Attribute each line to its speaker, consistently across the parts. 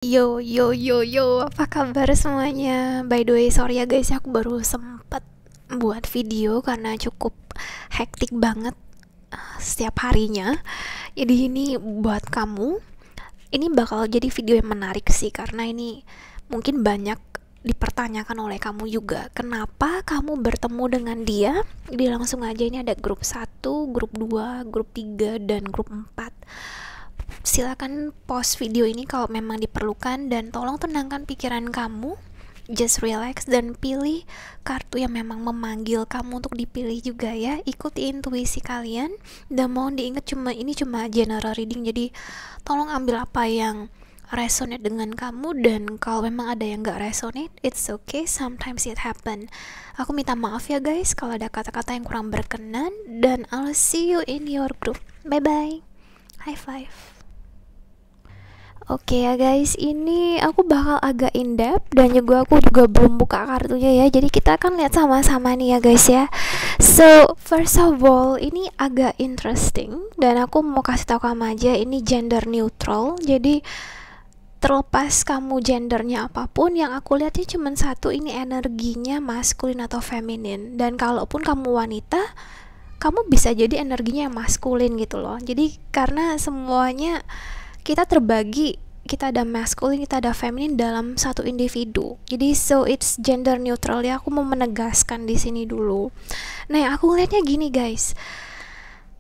Speaker 1: Yo yo yo yo, apa kabar semuanya? By the way, sorry ya guys, aku baru sempet buat video karena cukup hektik banget setiap harinya. Jadi ini buat kamu, ini bakal jadi video yang menarik sih karena ini mungkin banyak dipertanyakan oleh kamu juga. Kenapa kamu bertemu dengan dia? Jadi langsung aja, ini ada grup 1, grup 2, grup 3, dan grup 4. Silakan pause video ini kalau memang diperlukan dan tolong tenangkan pikiran kamu. Just relax dan pilih kartu yang memang memanggil kamu untuk dipilih juga ya. Ikuti intuisi kalian dan mohon diingat ini cuma general reading, jadi tolong ambil apa yang resonate dengan kamu, dan kalau memang ada yang gak resonate, it's okay, sometimes it happen. Aku minta maaf ya guys kalau ada kata-kata yang kurang berkenan, dan I'll see you in your group. Bye bye, high five. Oke ya guys, ini aku bakal agak in-depth dan aku juga belum buka kartunya ya. Jadi kita akan lihat sama-sama nih ya guys ya. So, first of all, ini agak interesting dan aku mau kasih tahu kamu aja ini gender neutral. Jadi terlepas kamu gendernya apapun, yang aku lihatnya cuma satu, ini energinya maskulin atau feminin. Dan kalaupun kamu wanita, kamu bisa jadi energinya yang maskulin gitu loh. Jadi karena semuanya kita terbagi, kita ada maskulin, kita ada feminin dalam satu individu. Jadi so it's gender neutral ya. Aku mau menegaskan di sini dulu. Nah, yang aku lihatnya gini guys,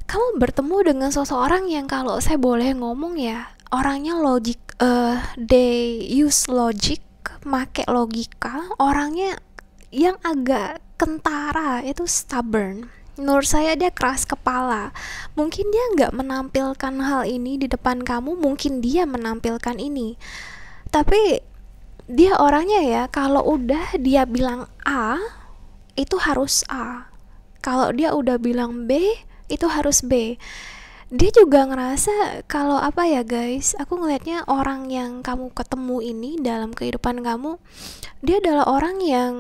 Speaker 1: kamu bertemu dengan seseorang yang kalau saya boleh ngomong ya, orangnya logik, they use logic, make logika, orangnya yang agak kentara, itu stubborn. Menurut saya dia keras kepala. Mungkin dia nggak menampilkan hal ini di depan kamu, mungkin dia menampilkan ini. Tapi dia orangnya ya, kalau udah dia bilang A, itu harus A. Kalau dia udah bilang B, itu harus B. Dia juga ngerasa kalau apa ya guys, aku ngelihatnya orang yang kamu ketemu ini dalam kehidupan kamu, dia adalah orang yang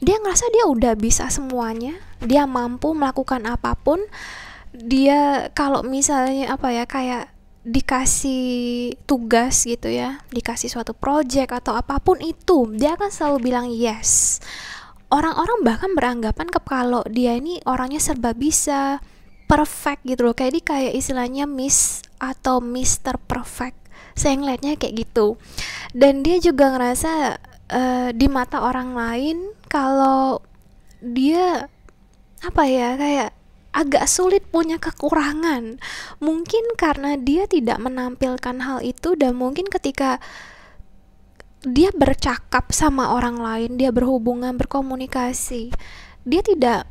Speaker 1: dia ngerasa dia udah bisa semuanya, dia mampu melakukan apapun. Dia kalau misalnya apa ya, kayak dikasih tugas gitu ya, dikasih suatu project atau apapun itu, dia akan selalu bilang yes. Orang-orang bahkan beranggapan kalau dia ini orangnya serba bisa, perfect gitu loh, kayak istilahnya Miss atau Mister Perfect. Saya ngeliatnya kayak gitu. Dan dia juga ngerasa di mata orang lain kalau dia apa ya, kayak agak sulit, punya kekurangan. Mungkin karena dia tidak menampilkan hal itu, dan mungkin ketika dia bercakap sama orang lain, dia berhubungan, berkomunikasi, dia tidak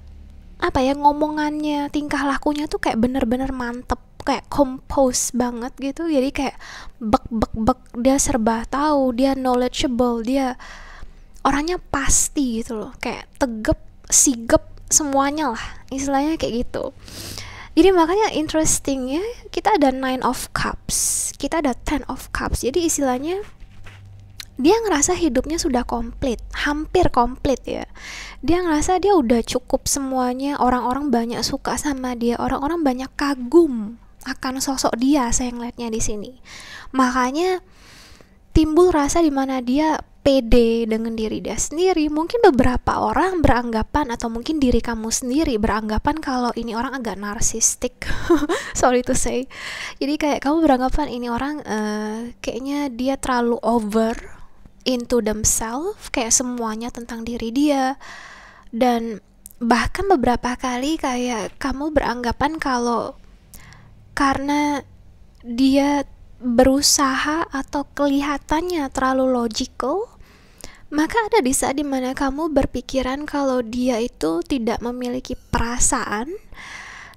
Speaker 1: apa ya, ngomongannya, tingkah lakunya tuh kayak bener-bener mantep, kayak compose banget gitu. Jadi kayak bek, dia serba tahu, dia knowledgeable, dia orangnya pasti gitu loh, kayak tegep, sigep, semuanya lah istilahnya kayak gitu. Jadi makanya interesting ya, kita ada 9 of Cups, kita ada 10 of Cups. Jadi istilahnya dia ngerasa hidupnya sudah komplit, hampir komplit ya. Dia ngerasa dia udah cukup semuanya, orang-orang banyak suka sama dia, orang-orang banyak kagum akan sosok dia, saya ngeliatnya di sini. Makanya timbul rasa dimana dia pede dengan diri dia sendiri. Mungkin beberapa orang beranggapan, atau mungkin diri kamu sendiri beranggapan kalau ini orang agak narsistik. Sorry to say. Jadi kayak kamu beranggapan ini orang kayaknya dia terlalu over into themselves, kayak semuanya tentang diri dia. Dan bahkan beberapa kali kayak kamu beranggapan kalau karena dia berusaha atau kelihatannya terlalu logical, maka ada di saat dimana kamu berpikiran kalau dia itu tidak memiliki perasaan.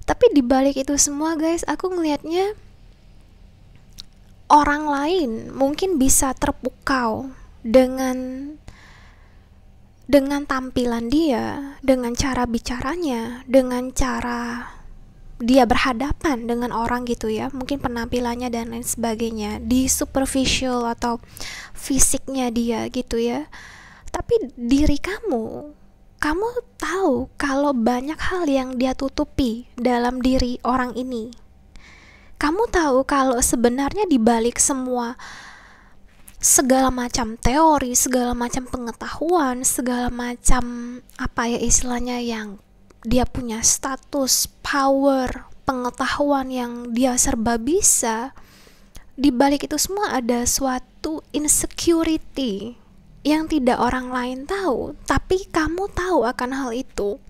Speaker 1: Tapi dibalik itu semua guys, aku ngelihatnya orang lain mungkin bisa terpukau dengan tampilan dia, dengan cara bicaranya, dengan cara dia berhadapan dengan orang gitu ya, mungkin penampilannya dan lain sebagainya, di superficial atau fisiknya dia gitu ya. Tapi diri kamu tahu kalau banyak hal yang dia tutupi dalam diri orang ini. Kamu tahu kalau sebenarnya di balik semua segala macam teori, segala macam pengetahuan, segala macam apa ya istilahnya, yang dia punya status, power, pengetahuan yang dia serba bisa. Di balik itu semua ada suatu insecurity yang tidak orang lain tahu, tapi kamu tahu akan hal itu.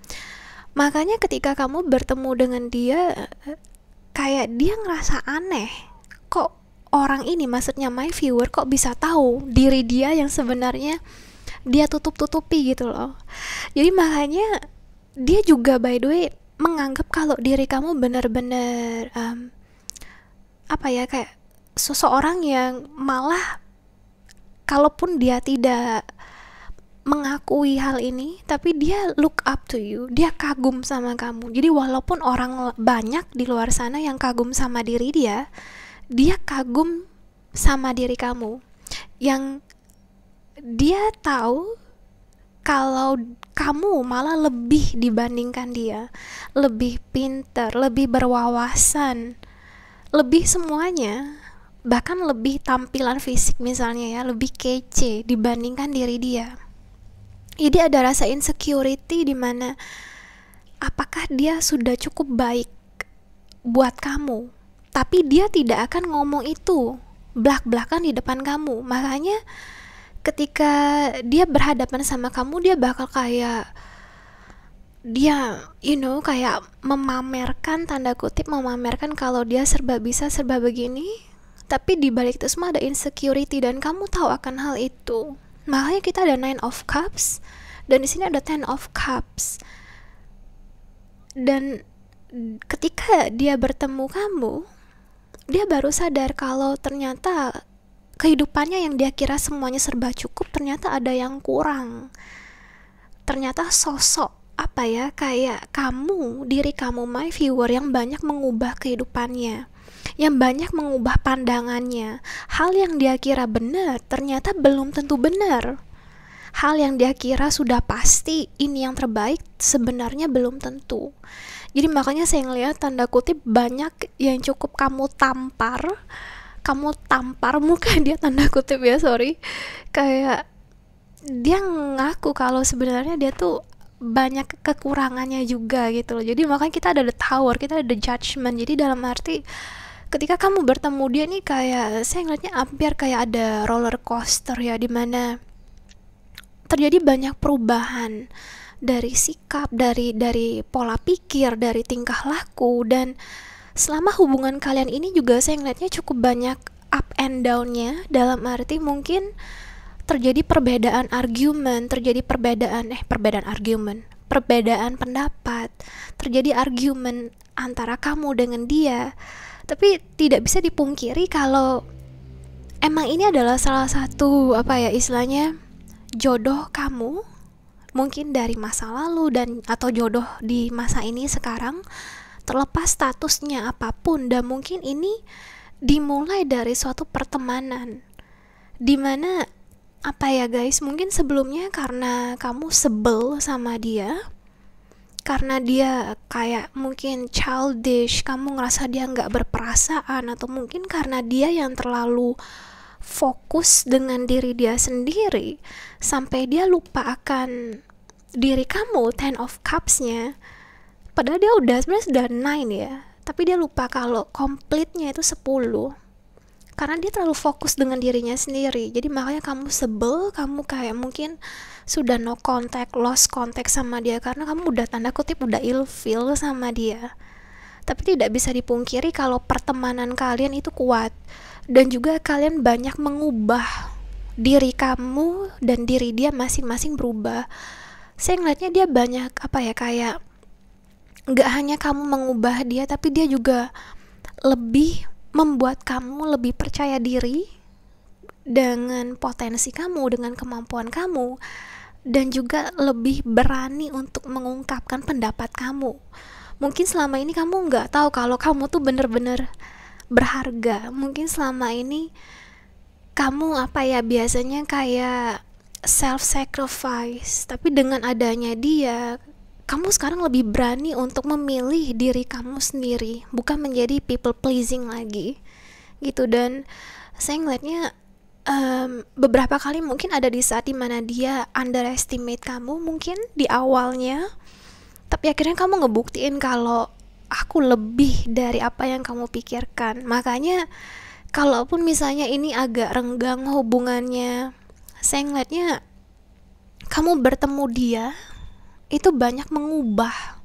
Speaker 1: Makanya ketika kamu bertemu dengan dia, kayak dia ngerasa aneh, kok orang ini, maksudnya my viewer, kok bisa tahu diri dia yang sebenarnya dia tutup-tutupi gitu loh. Jadi makanya dia juga by the way menganggap kalau diri kamu benar-benar apa ya, kayak seseorang yang malah kalaupun dia tidak mengakui hal ini, tapi dia look up to you, dia kagum sama kamu. Jadi walaupun orang banyak di luar sana yang kagum sama diri dia, dia kagum sama diri kamu. Yang dia tahu kalau kamu malah lebih dibandingkan dia, lebih pintar, lebih berwawasan, lebih semuanya, bahkan lebih tampilan fisik misalnya ya, lebih kece dibandingkan diri dia. Jadi ada rasa insecurity di mana apakah dia sudah cukup baik buat kamu, tapi dia tidak akan ngomong itu belak-belakan di depan kamu. Makanya ketika dia berhadapan sama kamu, dia bakal kayak dia kayak memamerkan, tanda kutip memamerkan kalau dia serba bisa, serba begini, tapi di balik itu semua ada insecurity dan kamu tahu akan hal itu. Makanya kita ada 9 of Cups dan di sini ada 10 of Cups. Dan ketika dia bertemu kamu, dia baru sadar kalau ternyata kehidupannya yang dia kira semuanya serba cukup, ternyata ada yang kurang. Ternyata sosok apa ya, kayak kamu, diri kamu my viewer, yang banyak mengubah kehidupannya, yang banyak mengubah pandangannya. Hal yang dia kira benar ternyata belum tentu benar. Hal yang dia kira sudah pasti ini yang terbaik sebenarnya belum tentu. Jadi makanya saya ngeliat tanda kutip banyak yang cukup kamu tampar muka dia, tanda kutip ya, sorry, kayak dia ngaku kalau sebenarnya dia tuh banyak kekurangannya juga gitu loh. Jadi makanya kita ada the tower, kita ada the judgment. Jadi dalam arti ketika kamu bertemu dia nih, kayak saya ngeliatnya hampir kayak ada roller coaster ya, dimana terjadi banyak perubahan dari sikap, dari pola pikir, dari tingkah laku. Dan selama hubungan kalian ini juga saya ngeliatnya cukup banyak up and down-nya, dalam arti mungkin terjadi perbedaan argumen, terjadi perbedaan pendapat, terjadi argumen antara kamu dengan dia. Tapi tidak bisa dipungkiri kalau emang ini adalah salah satu apa ya istilahnya, jodoh kamu mungkin dari masa lalu dan atau jodoh di masa ini sekarang, terlepas statusnya apapun. Dan mungkin ini dimulai dari suatu pertemanan dimana apa ya guys, mungkin sebelumnya karena kamu sebel sama dia, karena dia kayak mungkin childish, kamu ngerasa dia nggak berperasaan, atau mungkin karena dia yang terlalu fokus dengan diri dia sendiri sampai dia lupa akan diri kamu, 10 of Cups-nya. Padahal dia sebenarnya sudah 9 ya, tapi dia lupa kalau komplitnya itu 10 karena dia terlalu fokus dengan dirinya sendiri. Jadi makanya kamu sebel, kamu kayak mungkin sudah no contact, lost contact sama dia karena kamu udah tanda kutip udah ilfeel sama dia. Tapi tidak bisa dipungkiri kalau pertemanan kalian itu kuat dan juga kalian banyak mengubah diri kamu dan diri dia masing-masing berubah. Saya ngeliatnya dia banyak apa ya, kayak nggak hanya kamu mengubah dia, tapi dia juga lebih membuat kamu lebih percaya diri dengan potensi kamu, dengan kemampuan kamu, dan juga lebih berani untuk mengungkapkan pendapat kamu. Mungkin selama ini kamu nggak tahu kalau kamu tuh bener-bener berharga. Mungkin selama ini kamu apa ya, biasanya kayak self-sacrifice, tapi dengan adanya dia, kamu sekarang lebih berani untuk memilih diri kamu sendiri, bukan menjadi people pleasing lagi gitu. Dan saya ngeliatnya beberapa kali mungkin ada di saat dimana dia underestimate kamu mungkin di awalnya, tapi akhirnya kamu ngebuktiin kalau aku lebih dari apa yang kamu pikirkan. Makanya kalaupun misalnya ini agak renggang hubungannya, saya ngeliatnya kamu bertemu dia itu banyak mengubah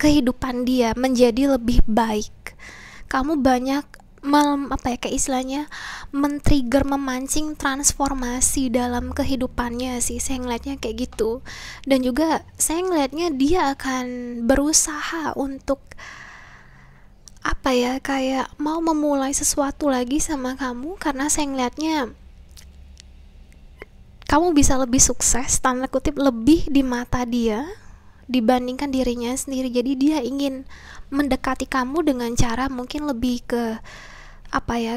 Speaker 1: kehidupan dia menjadi lebih baik. Kamu banyak kayak istilahnya men-trigger, memancing transformasi dalam kehidupannya sih, saya ngeliatnya kayak gitu. Dan juga saya ngeliatnya dia akan berusaha untuk kayak mau memulai sesuatu lagi sama kamu, karena saya ngeliatnya kamu bisa lebih sukses, tanda kutip lebih di mata dia dibandingkan dirinya sendiri. Jadi dia ingin mendekati kamu dengan cara mungkin lebih ke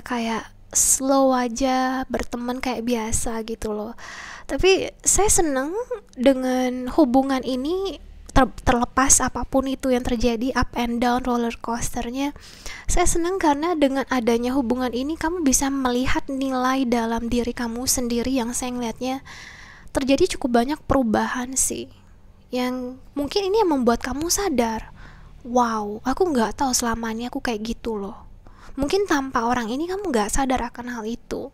Speaker 1: kayak slow aja, berteman kayak biasa gitu loh. Tapi saya seneng dengan hubungan ini, terlepas apapun itu yang terjadi, up and down roller coasternya, saya senang karena dengan adanya hubungan ini kamu bisa melihat nilai dalam diri kamu sendiri yang saya ngeliatnya terjadi cukup banyak perubahan sih, yang mungkin ini yang membuat kamu sadar, wow, aku nggak tahu selama ini aku kayak gitu loh. Mungkin tanpa orang ini kamu nggak sadar akan hal itu.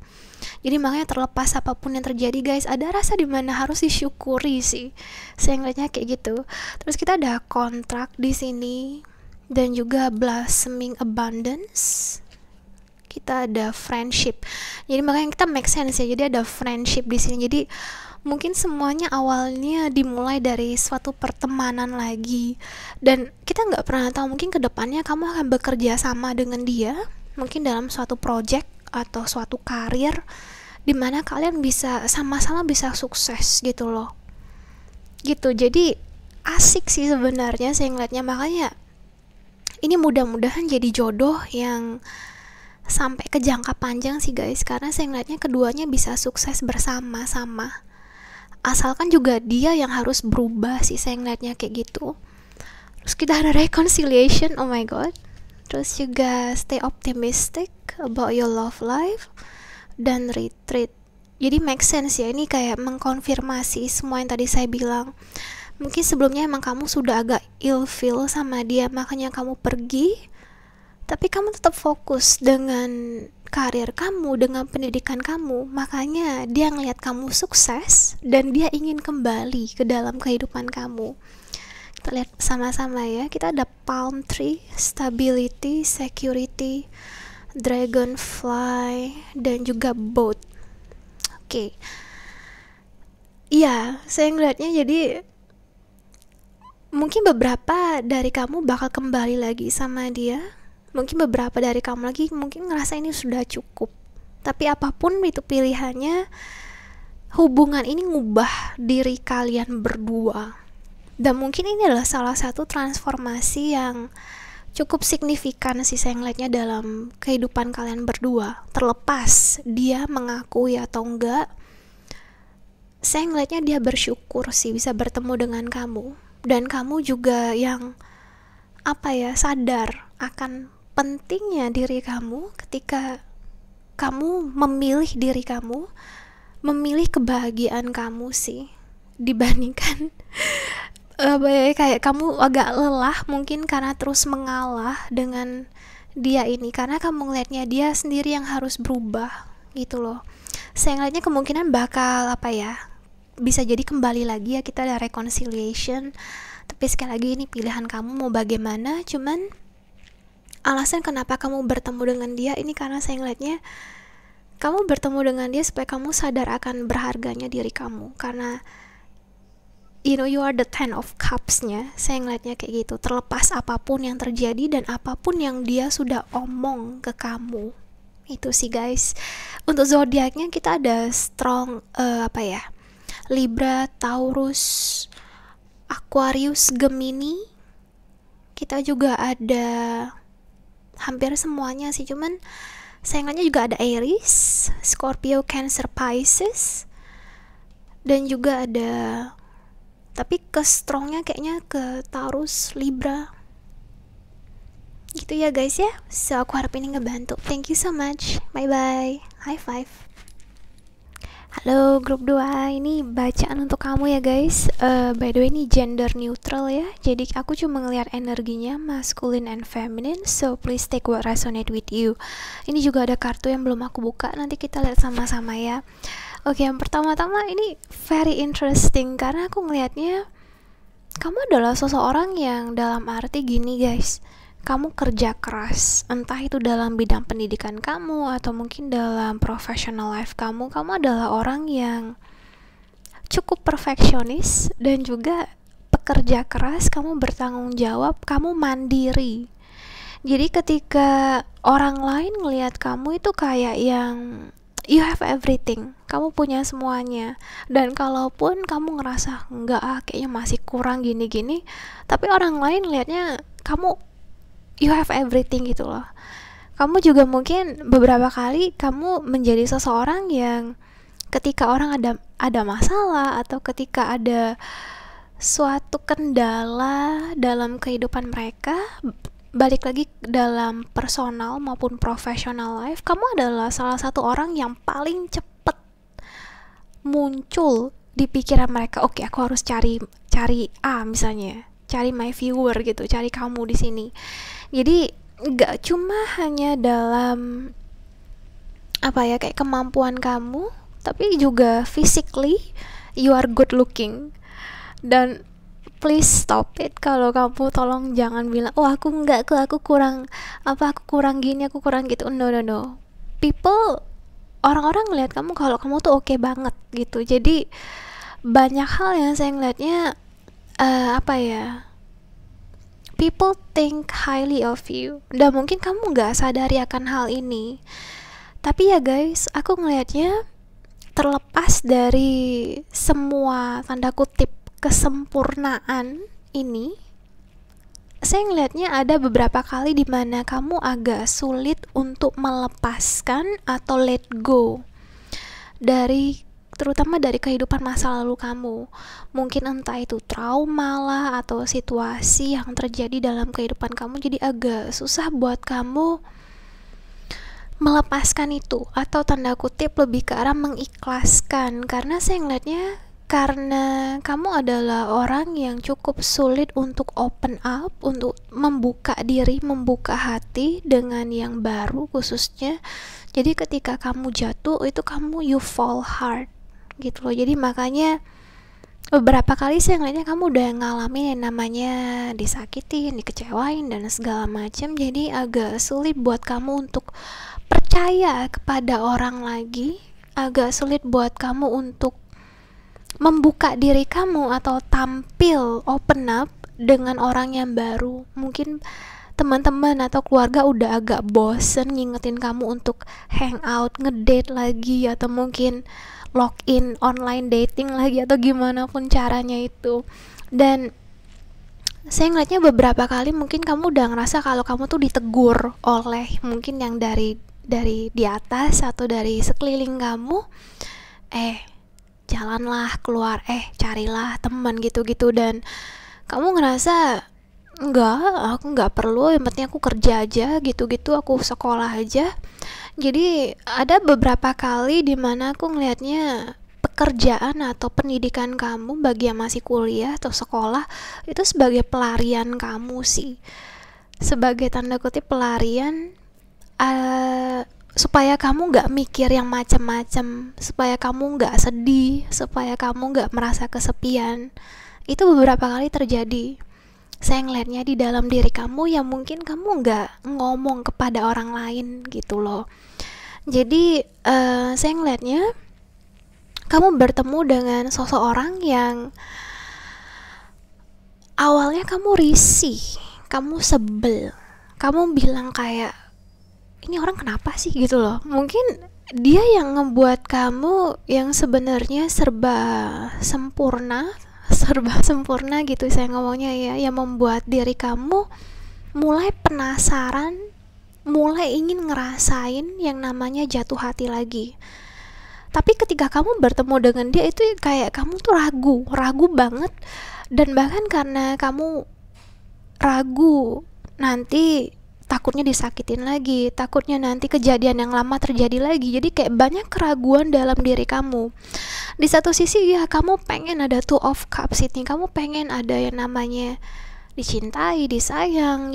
Speaker 1: Jadi makanya terlepas apapun yang terjadi guys, ada rasa dimana harus disyukuri sih. Saya ngeliatnya kayak gitu. Terus kita ada kontrak di sini dan juga blossoming abundance. Kita ada friendship. Jadi makanya kita make sense ya. Jadi ada friendship di sini. Jadi mungkin semuanya awalnya dimulai dari suatu pertemanan lagi, dan kita nggak pernah tahu mungkin kedepannya kamu akan bekerja sama dengan dia, mungkin dalam suatu project atau suatu karir dimana kalian bisa sama-sama bisa sukses gitu loh, gitu. Jadi asik sih sebenarnya saya ngeliatnya. Makanya ini mudah-mudahan jadi jodoh yang sampai ke jangka panjang sih guys, karena saya ngeliatnya keduanya bisa sukses bersama-sama. Asalkan juga dia yang harus berubah sih, saya ngeliatnya kayak gitu. Terus kita ada reconciliation, oh my god. Terus juga stay optimistic about your love life dan retreat. Jadi make sense ya, ini kayak mengkonfirmasi semua yang tadi saya bilang. Mungkin sebelumnya emang kamu sudah agak ilfeel sama dia, makanya kamu pergi, tapi kamu tetap fokus dengan karir kamu, dengan pendidikan kamu. Makanya dia ngelihat kamu sukses dan dia ingin kembali ke dalam kehidupan kamu. Kita lihat sama-sama ya. Kita ada palm tree, stability, security, dragonfly, dan juga boat. Oke. Iya, saya ngelihatnya jadi mungkin beberapa dari kamu bakal kembali lagi sama dia. Mungkin beberapa dari kamu lagi mungkin ngerasa ini sudah cukup. Tapi apapun itu pilihannya, hubungan ini ngubah diri kalian berdua. Dan mungkin ini adalah salah satu transformasi yang cukup signifikan sih saya ngeliatnya dalam kehidupan kalian berdua. Terlepas dia mengakui atau enggak, saya ngeliatnya dia bersyukur sih bisa bertemu dengan kamu. Dan kamu juga yang sadar akan pentingnya diri kamu ketika kamu memilih diri kamu, memilih kebahagiaan kamu sih, dibandingkan kayak kamu agak lelah mungkin karena terus mengalah dengan dia ini, karena kamu ngelihatnya dia sendiri yang harus berubah gitu loh. Saya ngelihatnya kemungkinan bakal bisa jadi kembali lagi ya, kita ada reconciliation. Tapi sekali lagi ini pilihan kamu mau bagaimana. Cuman alasan kenapa kamu bertemu dengan dia ini karena saya ngeliatnya kamu bertemu dengan dia supaya kamu sadar akan berharganya diri kamu. Karena you are the 10 of cups-nya. Saya ngeliatnya kayak gitu. Terlepas apapun yang terjadi dan apapun yang dia sudah omong ke kamu. Itu sih guys. Untuk zodiaknya kita ada strong Libra, Taurus, Aquarius, Gemini. Kita juga ada hampir semuanya sih, cuman sayangannya juga ada Aries, Scorpio, Cancer, Pisces, dan juga ada, tapi ke strongnya kayaknya ke Taurus, Libra gitu ya guys ya. So aku harap ini ngebantu. Thank you so much, bye bye, high five. Halo grup 2, ini bacaan untuk kamu ya guys. By the way ini gender neutral ya. Jadi aku cuma ngeliat energinya masculine and feminine. So please take what resonate with you. Ini juga ada kartu yang belum aku buka. Nanti kita lihat sama-sama ya. Oke, yang pertama-tama ini very interesting karena aku ngelihatnya kamu adalah seseorang yang dalam arti gini guys. Kamu kerja keras, entah itu dalam bidang pendidikan kamu atau mungkin dalam professional life kamu adalah orang yang cukup perfeksionis dan juga pekerja keras, kamu bertanggung jawab, kamu mandiri. Jadi ketika orang lain ngelihat kamu itu kayak yang you have everything, kamu punya semuanya. Dan kalaupun kamu ngerasa enggak kayaknya masih kurang gini-gini, tapi orang lain lihatnya kamu you have everything gitu loh. Kamu juga mungkin beberapa kali kamu menjadi seseorang yang ketika orang ada masalah atau ketika ada suatu kendala dalam kehidupan mereka, balik lagi dalam personal maupun professional life, kamu adalah salah satu orang yang paling cepet muncul di pikiran mereka. Oke, aku harus cari A misalnya, cari my viewer gitu, cari kamu di sini. Jadi nggak cuma hanya dalam kayak kemampuan kamu, tapi juga physically you are good looking. Dan please stop it, kalau kamu tolong jangan bilang aku kurang aku kurang gini, aku kurang gitu. No, people, orang-orang ngeliat kamu kalau kamu tuh oke banget gitu. Jadi banyak hal yang saya ngeliatnya people think highly of you, dan mungkin kamu gak sadari akan hal ini. Tapi ya guys, aku ngelihatnya terlepas dari semua tanda kutip kesempurnaan ini, saya ngelihatnya ada beberapa kali dimana kamu agak sulit untuk melepaskan atau let go dari, terutama dari kehidupan masa lalu kamu. Mungkin entah itu trauma lah atau situasi yang terjadi dalam kehidupan kamu, jadi agak susah buat kamu melepaskan itu, atau tanda kutip lebih ke arah mengikhlaskan. Karena saya ngeliatnya karena kamu adalah orang yang cukup sulit untuk open up, untuk membuka diri, membuka hati dengan yang baru khususnya. Jadi ketika kamu jatuh itu you fall hard gitu loh. Jadi makanya beberapa kali saya ngeliatnya kamu udah ngalamin yang namanya disakitin, dikecewain dan segala macam. Jadi agak sulit buat kamu untuk percaya kepada orang lagi, agak sulit buat kamu untuk membuka diri kamu atau tampil open up dengan orang yang baru. Mungkin teman-teman atau keluarga udah agak bosen ngingetin kamu untuk hangout, ngedate lagi, atau mungkin login online dating lagi, atau gimana pun caranya itu. Dan saya ngeliatnya beberapa kali mungkin kamu udah ngerasa kalau kamu tuh ditegur oleh mungkin yang dari di atas atau dari sekeliling kamu, jalanlah keluar, carilah teman gitu-gitu. Dan kamu ngerasa aku nggak perlu, yang penting aku kerja aja gitu-gitu, aku sekolah aja. Jadi ada beberapa kali dimana aku ngelihatnya pekerjaan atau pendidikan kamu bagi yang masih kuliah atau sekolah itu sebagai pelarian kamu sih, sebagai tanda kutip pelarian, supaya kamu nggak mikir yang macam-macam, supaya kamu nggak sedih, supaya kamu nggak merasa kesepian. Itu beberapa kali terjadi. Saya ngelihatnya di dalam diri kamu yang mungkin kamu nggak ngomong kepada orang lain gitu loh. Jadi saya ngelihatnya kamu bertemu dengan seseorang yang awalnya kamu risih, kamu sebel, kamu bilang kayak ini orang kenapa sih gitu loh. Mungkin dia yang ngebuat kamu yang sebenarnya serba sempurna gitu saya ngomongnya ya, yang membuat diri kamu mulai penasaran, mulai ingin ngerasain yang namanya jatuh hati lagi. Tapi ketika kamu bertemu dengan dia itu kayak kamu tuh ragu banget. Dan bahkan karena kamu ragu nanti takutnya disakitin lagi, takutnya nanti kejadian yang lama terjadi lagi. Jadi kayak banyak keraguan dalam diri kamu. Di satu sisi ya kamu pengen ada two of cups ini, kamu pengen ada yang namanya dicintai, disayang,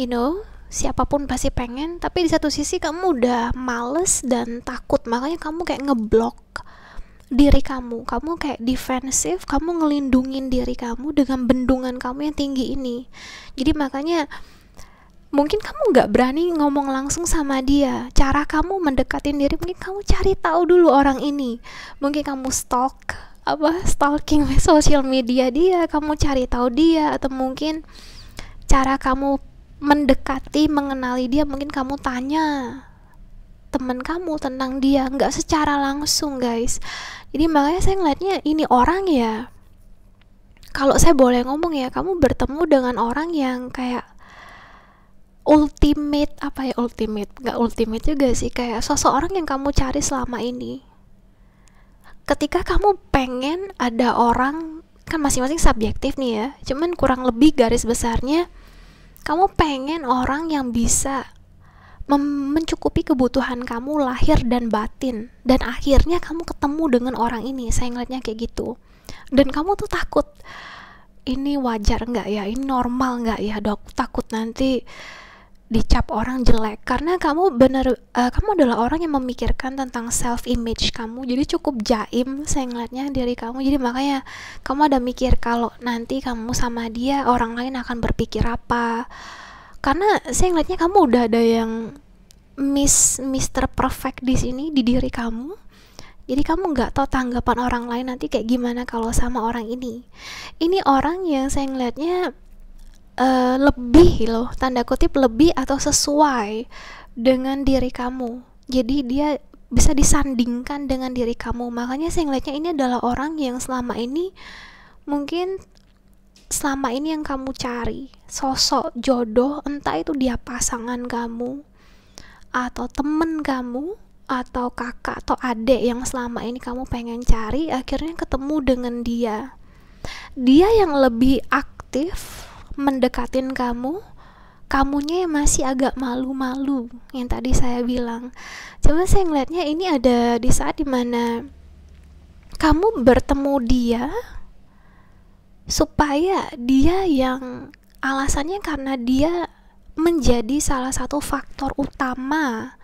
Speaker 1: siapapun pasti pengen. Tapi di satu sisi kamu udah males dan takut, makanya kamu kayak ngeblok diri kamu kayak defensif, kamu ngelindungin diri kamu dengan bendungan kamu yang tinggi ini. Jadi makanya mungkin kamu nggak berani ngomong langsung sama dia. Cara kamu mendekatin diri, mungkin kamu cari tahu dulu orang ini. Mungkin kamu stalking sosial media dia, kamu cari tahu dia. Atau mungkin cara kamu mendekati, mengenali dia, mungkin kamu tanya teman kamu tentang dia, nggak secara langsung guys. Jadi makanya saya ngeliatnya ini orang ya, kalau saya boleh ngomong ya, kamu bertemu dengan orang yang kayak ultimate nggak ultimate juga sih, kayak sosok orang yang kamu cari selama ini. Ketika kamu pengen ada orang, kan masing-masing subjektif nih ya, cuman kurang lebih garis besarnya kamu pengen orang yang bisa mencukupi kebutuhan kamu lahir dan batin, dan akhirnya kamu ketemu dengan orang ini. Saya ngeliatnya kayak gitu. Dan kamu tuh takut, ini wajar nggak ya, ini normal nggak ya dok, takut nanti dicap orang jelek, karena kamu kamu adalah orang yang memikirkan tentang self image kamu. Jadi cukup jaim saya ngeliatnya diri kamu. Jadi makanya kamu ada mikir kalau nanti kamu sama dia, orang lain akan berpikir apa. Karena saya ngeliatnya kamu udah ada yang Mr. Perfect di sini di diri kamu. Jadi kamu nggak tahu tanggapan orang lain nanti kayak gimana kalau sama orang ini. Ini orang yang saya ngeliatnya lebih loh, tanda kutip lebih atau sesuai dengan diri kamu. Jadi dia bisa disandingkan dengan diri kamu. Makanya saya ngeliatnya ini adalah orang yang selama ini yang kamu cari, sosok jodoh, entah itu dia pasangan kamu atau temen kamu atau kakak atau adik yang selama ini kamu pengen cari, akhirnya ketemu dengan dia yang lebih aktif mendekatin kamunya yang masih agak malu-malu yang tadi saya bilang. Cuma saya ngeliatnya ini ada di saat dimana kamu bertemu dia supaya dia yang alasannya karena dia menjadi salah satu faktor utama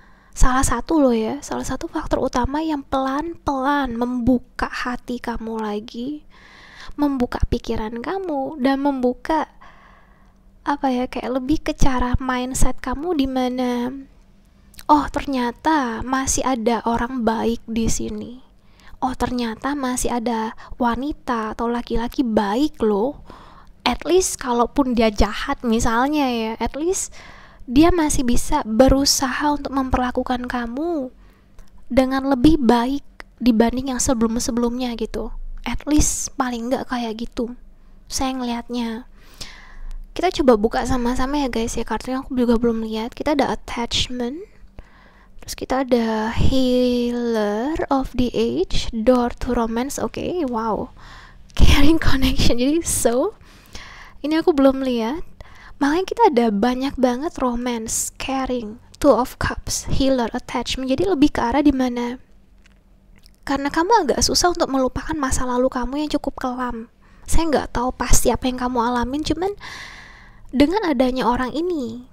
Speaker 1: yang pelan-pelan membuka hati kamu lagi, membuka pikiran kamu, dan membuka kayak lebih ke cara mindset kamu, dimana ternyata masih ada orang baik di sini. Ternyata masih ada wanita atau laki-laki baik loh. At least kalaupun dia jahat misalnya ya, at least dia masih bisa berusaha untuk memperlakukan kamu dengan lebih baik dibanding yang sebelum-sebelumnya gitu. At least paling nggak kayak gitu saya ngelihatnya. Kita coba buka sama-sama ya guys ya, kartunya aku juga belum lihat. Kita ada attachment, terus kita ada healer of the age, door to romance. Oke, wow, caring connection. Jadi ini aku belum lihat. Makanya kita ada banyak banget romance, caring, two of cups, healer, attachment. Jadi lebih ke arah dimana karena kamu agak susah untuk melupakan masa lalu kamu yang cukup kelam. Saya nggak tahu pasti apa yang kamu alamin, cuman dengan adanya orang ini,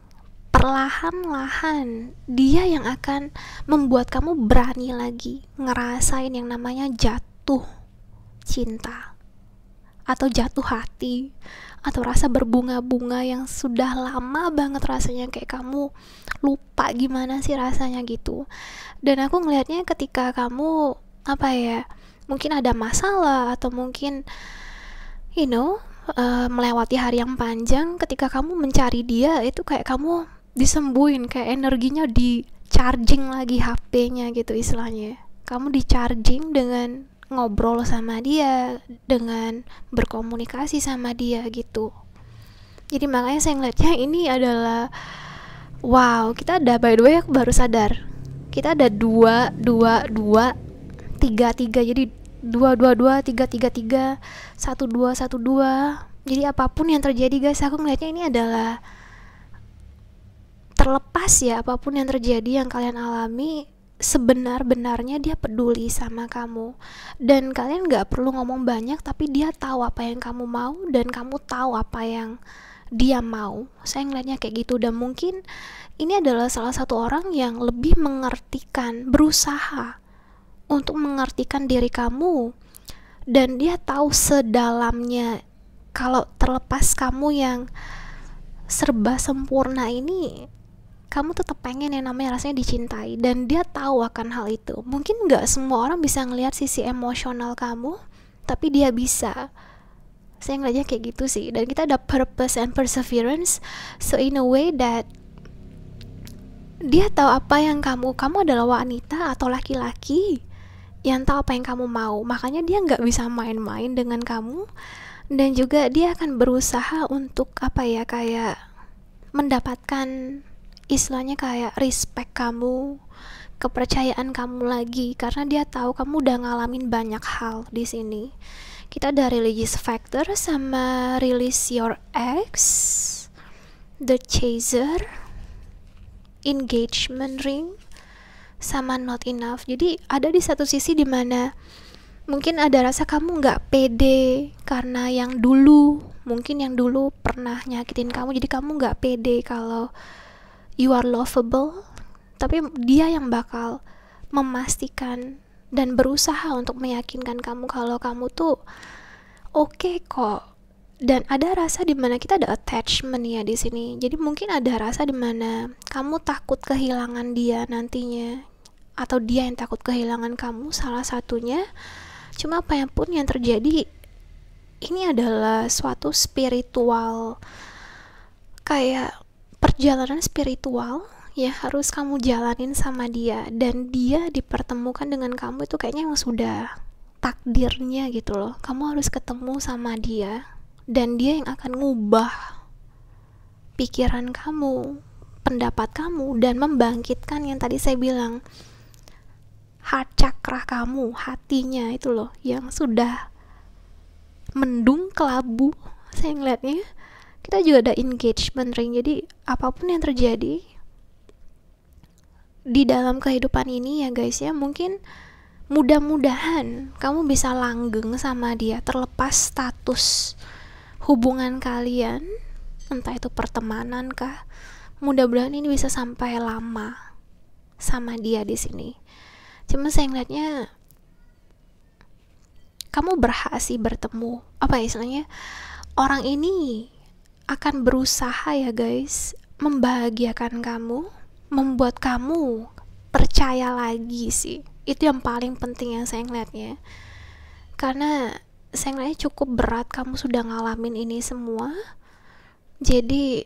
Speaker 1: perlahan-lahan dia yang akan membuat kamu berani lagi ngerasain yang namanya jatuh cinta atau jatuh hati, atau rasa berbunga-bunga yang sudah lama banget rasanya, kayak kamu lupa gimana sih rasanya gitu. Dan aku ngelihatnya ketika kamu mungkin ada masalah atau mungkin melewati hari yang panjang, ketika kamu mencari dia itu kayak kamu disembuhin, kayak energinya di charging lagi HP-nya gitu istilahnya. Kamu di charging dengan ngobrol sama dia, dengan berkomunikasi sama dia gitu. Jadi makanya saya ngeliatnya ini adalah wow, kita ada, by the way aku baru sadar, kita ada 2, 2, 2, 3, 3, jadi 2, 2, 2, 3, 3, 3, 1, 2, 1, 2. Jadi apapun yang terjadi guys, aku ngeliatnya ini adalah terlepas ya apapun yang terjadi yang kalian alami, sebenar-benarnya dia peduli sama kamu. Dan kalian gak perlu ngomong banyak, tapi dia tahu apa yang kamu mau dan kamu tahu apa yang dia mau. Saya ngeliatnya kayak gitu. Dan mungkin ini adalah salah satu orang yang lebih mengertikan, berusaha untuk mengertikan diri kamu, dan dia tahu sedalamnya kalau terlepas kamu yang serba sempurna ini, kamu tetap pengen yang namanya rasanya dicintai. Dan dia tahu akan hal itu. Mungkin gak semua orang bisa ngelihat sisi emosional kamu, tapi dia bisa. Saya ngeliatnya kayak gitu sih. Dan kita ada purpose and perseverance, so in a way that dia tahu apa yang kamu adalah wanita atau laki-laki yang tahu apa yang kamu mau. Makanya dia gak bisa main-main dengan kamu. Dan juga dia akan berusaha untuk kayak mendapatkan istilahnya kayak respect kamu, kepercayaan kamu lagi, karena dia tahu kamu udah ngalamin banyak hal di sini. Kita ada religious factor sama release your ex, the chaser, engagement ring, sama not enough. Jadi ada di satu sisi dimana mungkin ada rasa kamu gak pede karena yang dulu pernah nyakitin kamu, jadi kamu gak pede kalau you are lovable. Tapi dia yang bakal memastikan dan berusaha untuk meyakinkan kamu kalau kamu tuh oke kok. Dan ada rasa dimana kita ada attachment ya di sini. Jadi mungkin ada rasa dimana kamu takut kehilangan dia nantinya, atau dia yang takut kehilangan kamu, salah satunya. Cuma apapun yang terjadi, ini adalah suatu spiritual, kayak perjalanan spiritual ya, harus kamu jalanin sama dia. Dan dia dipertemukan dengan kamu itu kayaknya emang sudah takdirnya gitu loh. Kamu harus ketemu sama dia, dan dia yang akan ngubah pikiran kamu, pendapat kamu, dan membangkitkan yang tadi saya bilang, heart chakra kamu, hatinya itu loh, yang sudah mendung kelabu. Saya ngeliatnya kita juga ada engagement ring. Jadi apapun yang terjadi di dalam kehidupan ini ya guys ya, mungkin mudah-mudahan kamu bisa langgeng sama dia terlepas status hubungan kalian, entah itu pertemanan kah. Mudah-mudahan ini bisa sampai lama sama dia di sini. Cuma saya ngeliatnya kamu berhak sih bertemu, apa istilahnya, orang ini akan berusaha ya guys, membahagiakan kamu, membuat kamu percaya lagi sih. Itu yang paling penting yang saya ngeliatnya. Karena saya ngeliatnya cukup berat kamu sudah ngalamin ini semua. Jadi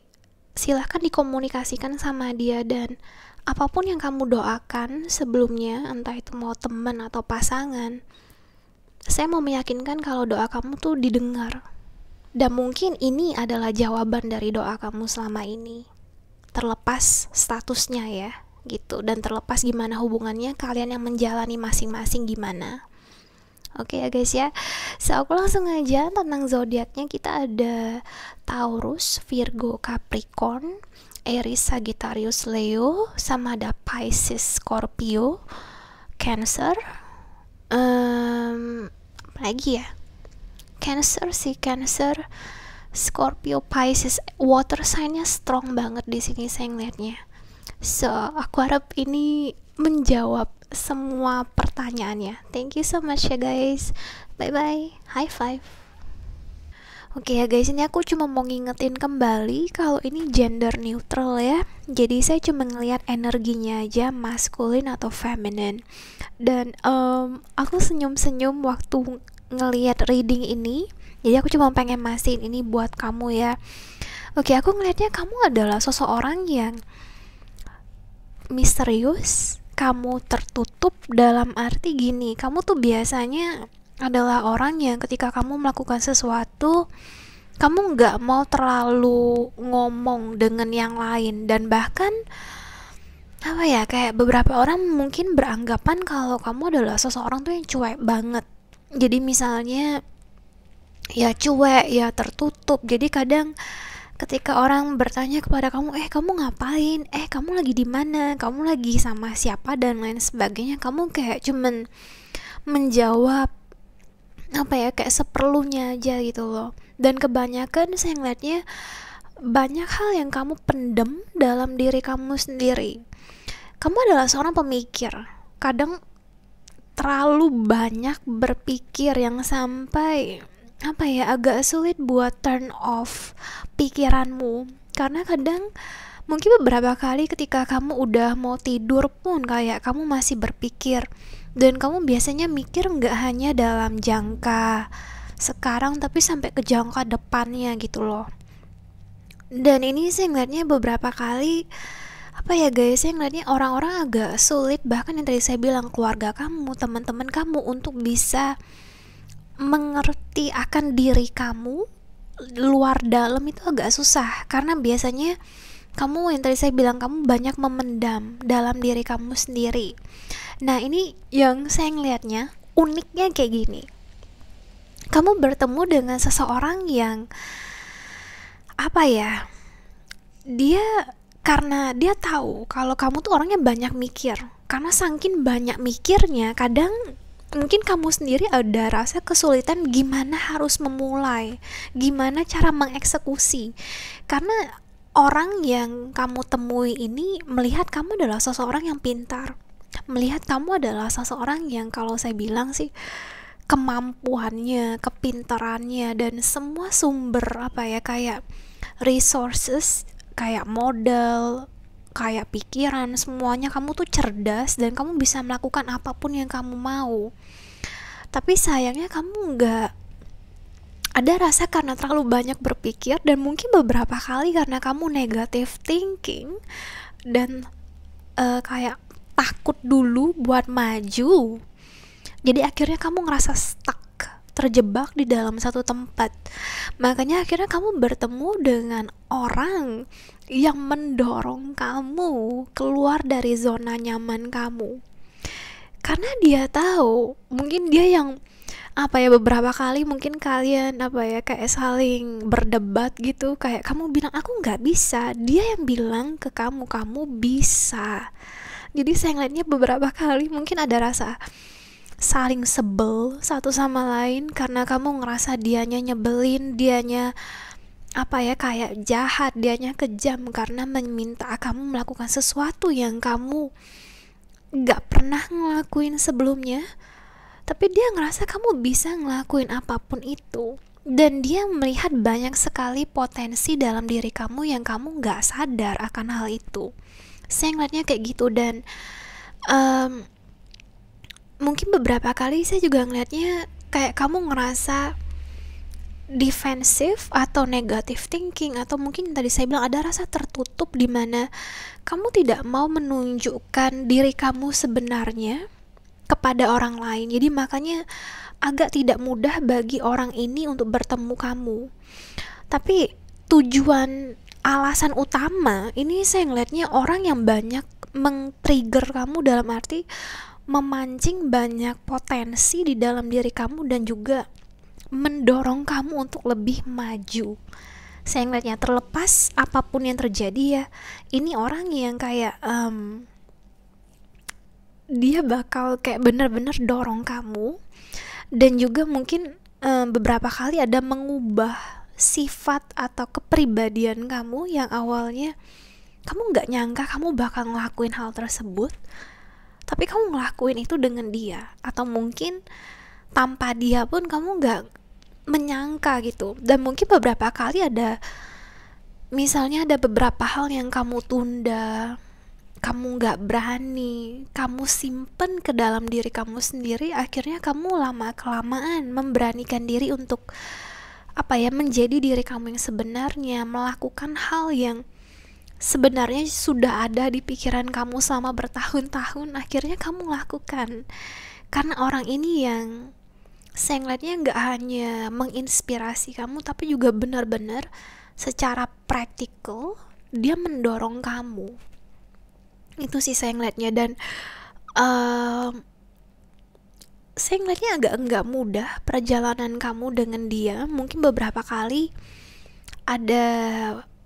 Speaker 1: silahkan dikomunikasikan sama dia, dan apapun yang kamu doakan sebelumnya, entah itu mau teman atau pasangan, saya mau meyakinkan kalau doa kamu tuh didengar. Dan mungkin ini adalah jawaban dari doa kamu selama ini, terlepas statusnya ya gitu, dan terlepas gimana hubungannya kalian yang menjalani masing-masing gimana. Oke ya guys ya, so aku langsung aja tentang zodiaknya. Kita ada Taurus, Virgo, Capricorn, Aries, Sagittarius, Leo, sama ada Pisces, Scorpio, Cancer, apa lagi ya, Cancer, Scorpio, Pisces. Water sign-nya strong banget di sini saya ngeliatnya. So aku harap ini menjawab semua pertanyaannya. Thank you so much ya guys. Bye bye. High five. Oke ya guys, ini aku cuma mau ngingetin kembali kalau ini gender neutral ya. Jadi saya cuma ngelihat energinya aja, maskulin atau feminine. Dan aku senyum-senyum waktu ngelihat reading ini. Jadi aku cuma pengen mastiin ini buat kamu ya. Oke, aku ngelihatnya kamu adalah seseorang yang misterius. Kamu tertutup dalam arti gini, kamu tuh biasanya adalah orang yang ketika kamu melakukan sesuatu, kamu gak mau terlalu ngomong dengan yang lain. Dan bahkan apa ya, kayak beberapa orang mungkin beranggapan kalau kamu adalah seseorang tuh yang cuek banget. Jadi misalnya ya cuek, ya tertutup. Jadi kadang Ketika orang bertanya kepada kamu, kamu ngapain, kamu lagi di mana, kamu lagi sama siapa dan lain sebagainya, kamu kayak cuman menjawab apa ya, kayak seperlunya aja gitu loh. Dan kebanyakan saya ngeliatnya banyak hal yang kamu pendem dalam diri kamu sendiri. Kamu adalah seorang pemikir, kadang terlalu banyak berpikir yang sampai apa ya, agak sulit buat turn off pikiranmu. Karena kadang mungkin beberapa kali ketika kamu udah mau tidur pun kayak kamu masih berpikir, dan kamu biasanya mikir nggak hanya dalam jangka sekarang tapi sampai ke jangka depannya gitu loh. Dan ini saya ngeliatnya beberapa kali apa ya guys, saya ngeliatnya orang-orang agak sulit, bahkan yang tadi saya bilang keluarga kamu, teman-teman kamu, untuk bisa mengerti akan diri kamu luar dalam itu agak susah. Karena biasanya kamu, yang tadi saya bilang, kamu banyak memendam dalam diri kamu sendiri. Nah ini yang saya ngeliatnya uniknya kayak gini, kamu bertemu dengan seseorang yang apa ya, dia karena dia tahu kalau kamu tuh orangnya banyak mikir. Karena saking banyak mikirnya, kadang mungkin kamu sendiri ada rasa kesulitan gimana harus memulai, gimana cara mengeksekusi. Karena orang yang kamu temui ini melihat kamu adalah seseorang yang pintar, melihat kamu adalah seseorang yang, kalau saya bilang sih, kemampuannya, kepintarannya, dan semua sumber apa ya, kayak resources, kayak modal, kayak pikiran, semuanya kamu tuh cerdas dan kamu bisa melakukan apapun yang kamu mau. Tapi sayangnya kamu nggak ada rasa, karena terlalu banyak berpikir, dan mungkin beberapa kali karena kamu negative thinking dan kayak takut dulu buat maju. Jadi akhirnya kamu ngerasa stuck, terjebak di dalam satu tempat. Makanya akhirnya kamu bertemu dengan orang yang mendorong kamu keluar dari zona nyaman kamu. Karena dia tahu, mungkin dia yang apa ya, beberapa kali mungkin kalian apa ya, kayak saling berdebat gitu, kayak kamu bilang aku nggak bisa, dia yang bilang ke kamu, kamu bisa. Jadi saya ngeliatnya beberapa kali mungkin ada rasa saling sebel satu sama lain, karena kamu ngerasa dianya nyebelin, dianya apa ya, kayak jahat, dianya kejam karena meminta kamu melakukan sesuatu yang kamu gak pernah ngelakuin sebelumnya. Tapi dia ngerasa kamu bisa ngelakuin apapun itu, dan dia melihat banyak sekali potensi dalam diri kamu yang kamu gak sadar akan hal itu. Saya ngeliatnya kayak gitu. Dan mungkin beberapa kali saya juga ngeliatnya kayak kamu ngerasa defensif atau negative thinking, atau mungkin tadi saya bilang ada rasa tertutup di mana kamu tidak mau menunjukkan diri kamu sebenarnya kepada orang lain. Jadi makanya agak tidak mudah bagi orang ini untuk bertemu kamu. Tapi tujuan, alasan utama ini saya ngeliatnya orang yang banyak men-trigger kamu, dalam arti memancing banyak potensi di dalam diri kamu dan juga mendorong kamu untuk lebih maju. Saya ngeliatnya terlepas apapun yang terjadi ya, ini orang yang kayak dia bakal kayak bener-bener dorong kamu, dan juga mungkin beberapa kali ada mengubah sifat atau kepribadian kamu yang awalnya kamu gak nyangka kamu bakal ngelakuin hal tersebut, tapi kamu ngelakuin itu dengan dia, atau mungkin tanpa dia pun kamu gak menyangka gitu. Dan mungkin beberapa kali ada, misalnya ada beberapa hal yang kamu tunda, kamu gak berani, kamu simpen ke dalam diri kamu sendiri. Akhirnya kamu lama-kelamaan memberanikan diri untuk apa ya, menjadi diri kamu yang sebenarnya, melakukan hal yang sebenarnya sudah ada di pikiran kamu selama bertahun-tahun. Akhirnya kamu lakukan karena orang ini yang saya ngeliatnya gak hanya menginspirasi kamu, tapi juga benar-benar secara praktikal dia mendorong kamu. Itu sih saya ngeliatnya. Dan saya ngeliatnya agak nggak mudah perjalanan kamu dengan dia. Mungkin beberapa kali ada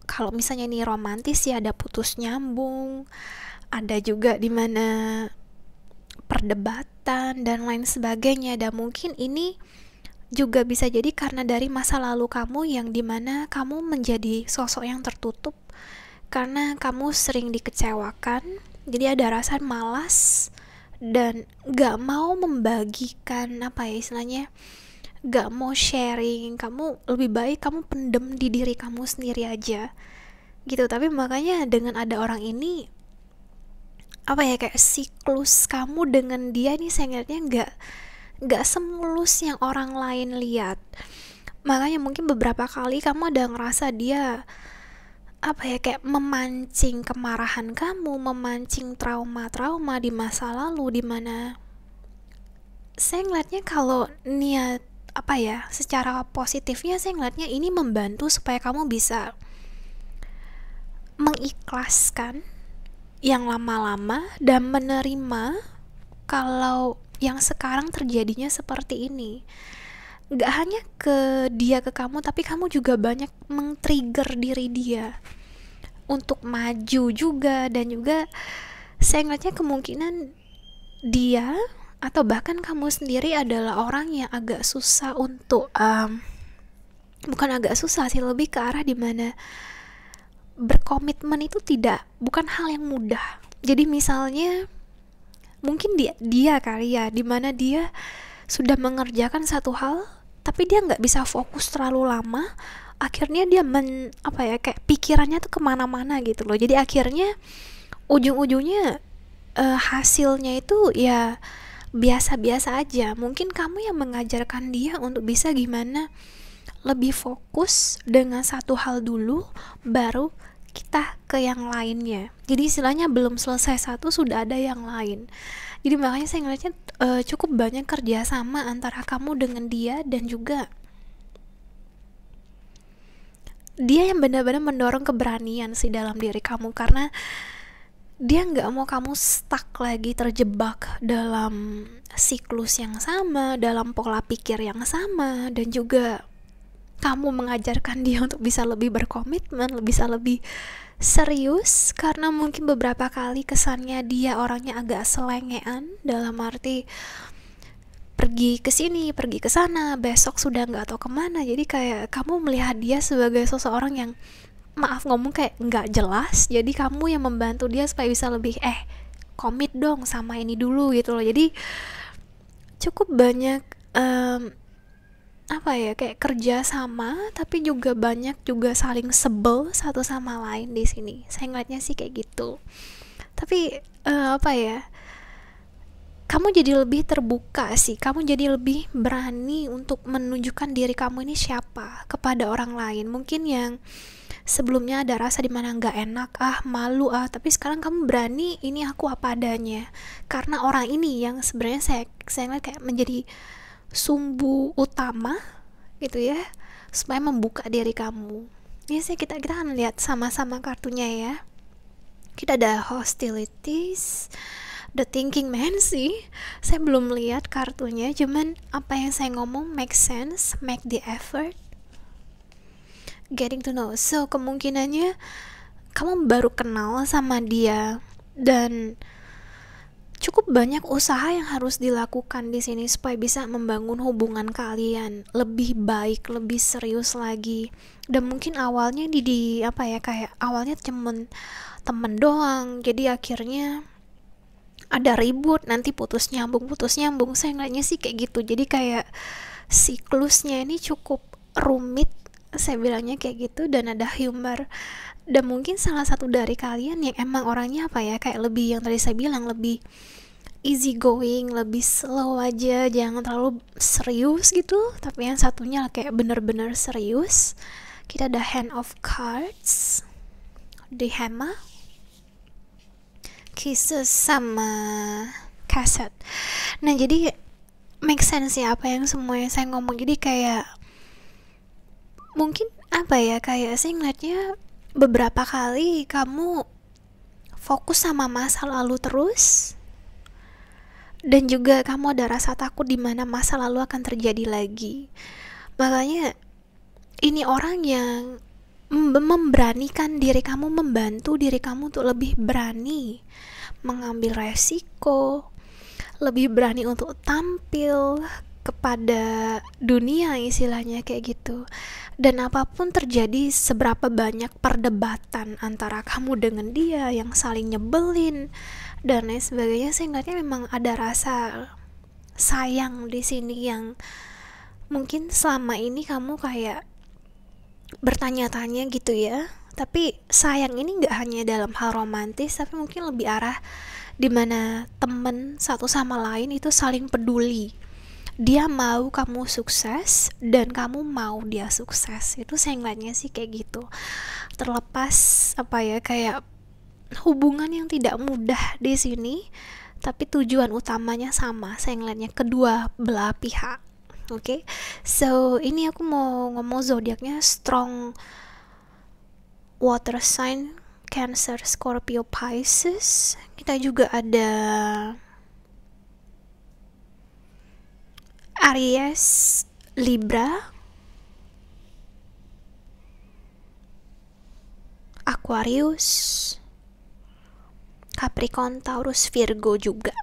Speaker 1: kalau misalnya ini romantis ya ada putus nyambung, ada juga dimana perdebatan dan lain sebagainya. Dan mungkin ini juga bisa jadi karena dari masa lalu kamu yang dimana kamu menjadi sosok yang tertutup karena kamu sering dikecewakan, jadi ada rasa malas dan gak mau membagikan apa ya istilahnya, gak mau sharing. Kamu lebih baik kamu pendem di diri kamu sendiri aja gitu. Tapi makanya dengan ada orang ini, apa ya, kayak siklus kamu dengan dia ini saya ngeliatnya gak semulus yang orang lain lihat. Makanya mungkin beberapa kali kamu ada ngerasa dia apa ya, kayak memancing kemarahan kamu, memancing trauma-trauma di masa lalu, dimana saya ngeliatnya kalau niat apa ya, secara positifnya saya ngeliatnya ini membantu supaya kamu bisa mengikhlaskan yang lama-lama dan menerima kalau yang sekarang terjadinya seperti ini. Gak hanya ke dia, ke kamu, tapi kamu juga banyak men-trigger diri dia untuk maju juga. Dan juga saya ngeliatnya kemungkinan dia atau bahkan kamu sendiri adalah orang yang agak susah untuk bukan agak susah sih, lebih ke arah dimana berkomitmen itu bukan hal yang mudah. Jadi misalnya mungkin dia kali ya, dimana dia sudah mengerjakan satu hal tapi dia nggak bisa fokus terlalu lama, akhirnya dia kayak pikirannya tuh kemana-mana gitu loh. Jadi akhirnya ujung-ujungnya hasilnya itu ya biasa-biasa aja. Mungkin kamu yang mengajarkan dia untuk bisa gimana lebih fokus dengan satu hal dulu, baru kita ke yang lainnya. Jadi istilahnya belum selesai satu sudah ada yang lain. Jadi makanya saya ngeliatnya cukup banyak kerjasama antara kamu dengan dia, dan juga dia yang benar-benar mendorong keberanian sih dalam diri kamu, karena dia nggak mau kamu stuck lagi, terjebak dalam siklus yang sama, dalam pola pikir yang sama. Dan juga kamu mengajarkan dia untuk bisa lebih berkomitmen, bisa lebih serius, karena mungkin beberapa kali kesannya dia orangnya agak selengean, dalam arti pergi ke sini, pergi ke sana, besok sudah nggak tahu kemana. Jadi kayak kamu melihat dia sebagai seseorang yang, maaf ngomong, kayak nggak jelas. Jadi kamu yang membantu dia supaya bisa lebih komit dong sama ini dulu gitu loh. Jadi cukup banyak apa ya, kayak kerja sama, tapi juga banyak juga saling sebel satu sama lain di sini. Saya ngeliatnya sih kayak gitu. Tapi apa ya, kamu jadi lebih terbuka sih, kamu jadi lebih berani untuk menunjukkan diri kamu ini siapa kepada orang lain. Mungkin yang sebelumnya ada rasa dimana nggak enak, malu, tapi sekarang kamu berani, ini aku apa adanya. Karena orang ini yang sebenarnya saya ngeliat kayak menjadi sumbu utama gitu ya, supaya membuka diri kamu. Ini sih kita akan lihat sama-sama kartunya ya. Kita ada hostilities, the thinking man sih. Saya belum lihat kartunya, cuman apa yang saya ngomong make sense, make the effort, getting to know. So kemungkinannya kamu baru kenal sama dia, dan cukup banyak usaha yang harus dilakukan di sini supaya bisa membangun hubungan kalian lebih baik, lebih serius lagi. Dan mungkin awalnya apa ya, kayak awalnya temen doang, jadi akhirnya ada ribut, nanti putus nyambung. Saya ngeliatnya sih kayak gitu. Jadi kayak siklusnya ini cukup rumit, saya bilangnya kayak gitu. Dan ada humor, dan mungkin salah satu dari kalian yang emang orangnya apa ya, kayak lebih, yang tadi saya bilang, lebih easy going, lebih slow aja, jangan terlalu serius gitu. Tapi yang satunya kayak bener-bener serius. Kita ada hand of cards, the hammer, kisses, sama cassette. Nah jadi make sense ya apa yang semuanya saya ngomong. Jadi kayak mungkin apa ya, kayak saya ngeliatnya beberapa kali kamu fokus sama masa lalu terus, dan juga kamu ada rasa takut di mana masa lalu akan terjadi lagi. Makanya ini orang yang memberanikan diri kamu, membantu diri kamu untuk lebih berani mengambil resiko, lebih berani untuk tampil kepada dunia, istilahnya kayak gitu. Dan apapun terjadi, seberapa banyak perdebatan antara kamu dengan dia yang saling nyebelin dan lain sebagainya, saya ngeliatnya memang ada rasa sayang di sini yang mungkin selama ini kamu kayak bertanya-tanya gitu ya. Tapi sayang ini nggak hanya dalam hal romantis, tapi mungkin lebih arah dimana temen satu sama lain itu saling peduli. Dia mau kamu sukses dan kamu mau dia sukses. Itu saya ngeliatnya sih kayak gitu. Terlepas apa ya, kayak hubungan yang tidak mudah di sini, tapi tujuan utamanya sama. Saya ngeliatnya kedua belah pihak. Oke, so ini aku mau ngomong zodiaknya strong water sign, Cancer, Scorpio, Pisces. Kita juga ada Aries, Libra, Aquarius, Capricorn, Taurus, Virgo juga.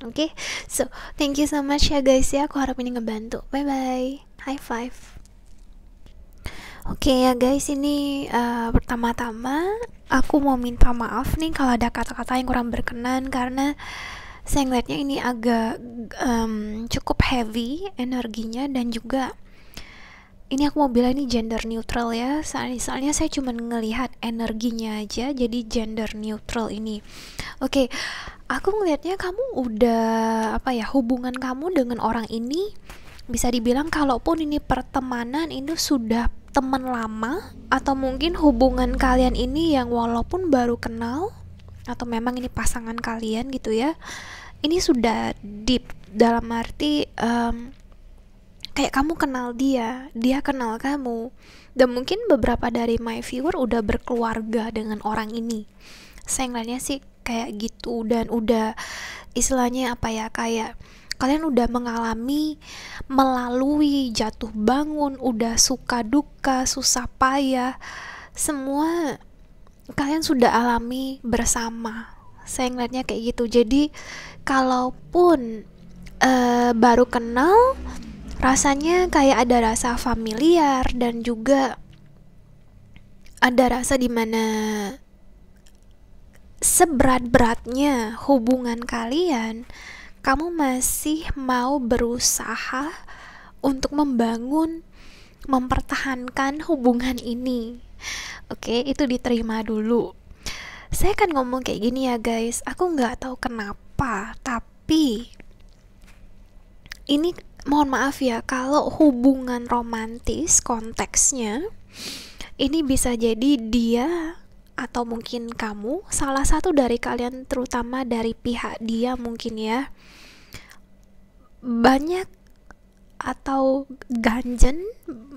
Speaker 1: Oke, so thank you so much ya guys ya. Aku harap ini ngebantu. Bye bye, high five. Oke ya guys, ini pertama-tama aku mau minta maaf nih kalau ada kata-kata yang kurang berkenan, karena saya ngeliatnya ini agak cukup heavy energinya, dan juga ini aku mau bilang ini gender neutral ya. Soalnya saya cuma ngelihat energinya aja, jadi gender neutral ini. Oke, aku ngelihatnya kamu udah apa ya, hubungan kamu dengan orang ini bisa dibilang kalaupun ini pertemanan, ini sudah teman lama, atau mungkin hubungan kalian ini yang walaupun baru kenal atau memang ini pasangan kalian gitu ya, ini sudah deep, dalam arti kayak kamu kenal dia, dia kenal kamu, dan mungkin beberapa dari my viewer udah berkeluarga dengan orang ini. Saya ngeliatnya sih kayak gitu, dan udah istilahnya apa ya, kayak kalian udah mengalami, melalui jatuh bangun, udah suka duka, susah payah, semua kalian sudah alami bersama. Saya ngeliatnya kayak gitu. Jadi kalaupun baru kenal, rasanya kayak ada rasa familiar, dan juga ada rasa dimana seberat-beratnya hubungan kalian, kamu masih mau berusaha untuk membangun, mempertahankan hubungan ini. Oke, itu diterima dulu. Saya akan ngomong kayak gini ya guys, aku nggak tahu kenapa, tapi ini mohon maaf ya, kalau hubungan romantis konteksnya, ini bisa jadi dia atau mungkin kamu, salah satu dari kalian, terutama dari pihak dia mungkin ya, banyak atau ganjen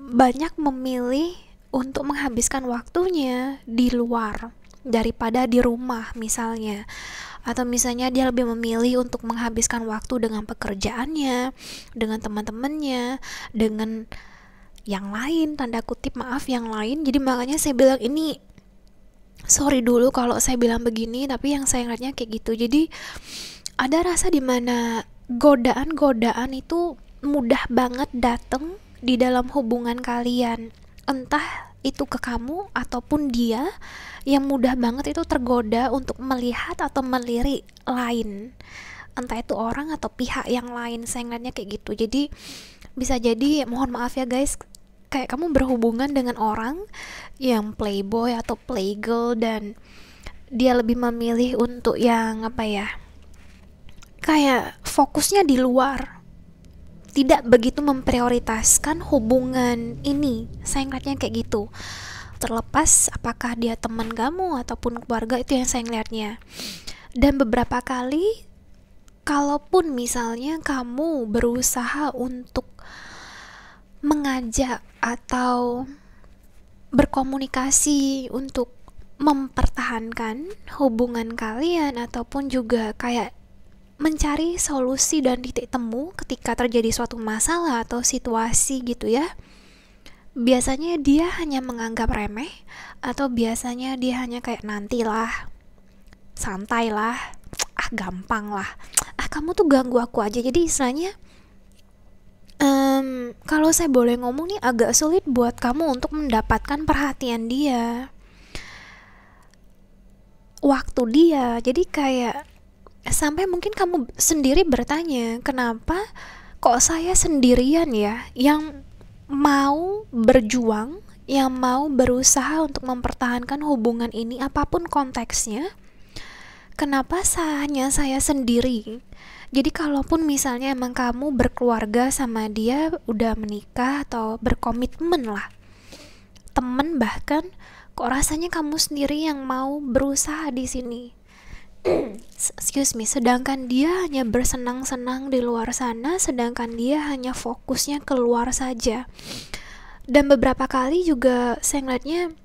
Speaker 1: banyak memilih untuk menghabiskan waktunya di luar daripada di rumah misalnya. Atau misalnya dia lebih memilih untuk menghabiskan waktu dengan pekerjaannya, dengan teman-temannya, dengan yang lain, tanda kutip maaf, yang lain. Jadi makanya saya bilang ini, sorry dulu kalau saya bilang begini, tapi yang saya ngeliatnya kayak gitu. Jadi ada rasa dimana godaan-godaan itu mudah banget datang di dalam hubungan kalian, entah itu ke kamu ataupun dia, yang mudah banget itu tergoda untuk melihat atau melirik lain, entah itu orang atau pihak yang lain. Saya ngeliatnya kayak gitu. Jadi bisa jadi, mohon maaf ya guys, kayak kamu berhubungan dengan orang yang playboy atau playgirl, dan dia lebih memilih untuk yang apa ya, kayak fokusnya di luar, tidak begitu memprioritaskan hubungan ini. Saya ngeliatnya kayak gitu. Terlepas apakah dia teman kamu ataupun keluarga, itu yang saya ngeliatnya. Dan beberapa kali, kalaupun misalnya kamu berusaha untuk mengajak atau berkomunikasi untuk mempertahankan hubungan kalian, ataupun juga kayak mencari solusi dan titik temu ketika terjadi suatu masalah atau situasi gitu ya, biasanya dia hanya menganggap remeh, atau biasanya dia hanya kayak nantilah, santai lah, ah gampang lah, ah kamu tuh ganggu aku aja. Jadi istilahnya kalau saya boleh ngomong nih, agak sulit buat kamu untuk mendapatkan perhatian dia, waktu dia. Jadi kayak sampai mungkin kamu sendiri bertanya, kenapa kok saya sendirian ya yang mau berjuang, yang mau berusaha untuk mempertahankan hubungan ini apapun konteksnya. Kenapa hanya saya sendiri? Jadi kalaupun misalnya emang kamu berkeluarga sama dia, udah menikah atau berkomitmen lah, temen bahkan, kok rasanya kamu sendiri yang mau berusaha di sini? Excuse me, sedangkan dia hanya bersenang-senang di luar sana, sedangkan dia hanya fokusnya keluar saja. Dan beberapa kali juga saya ngeliatnya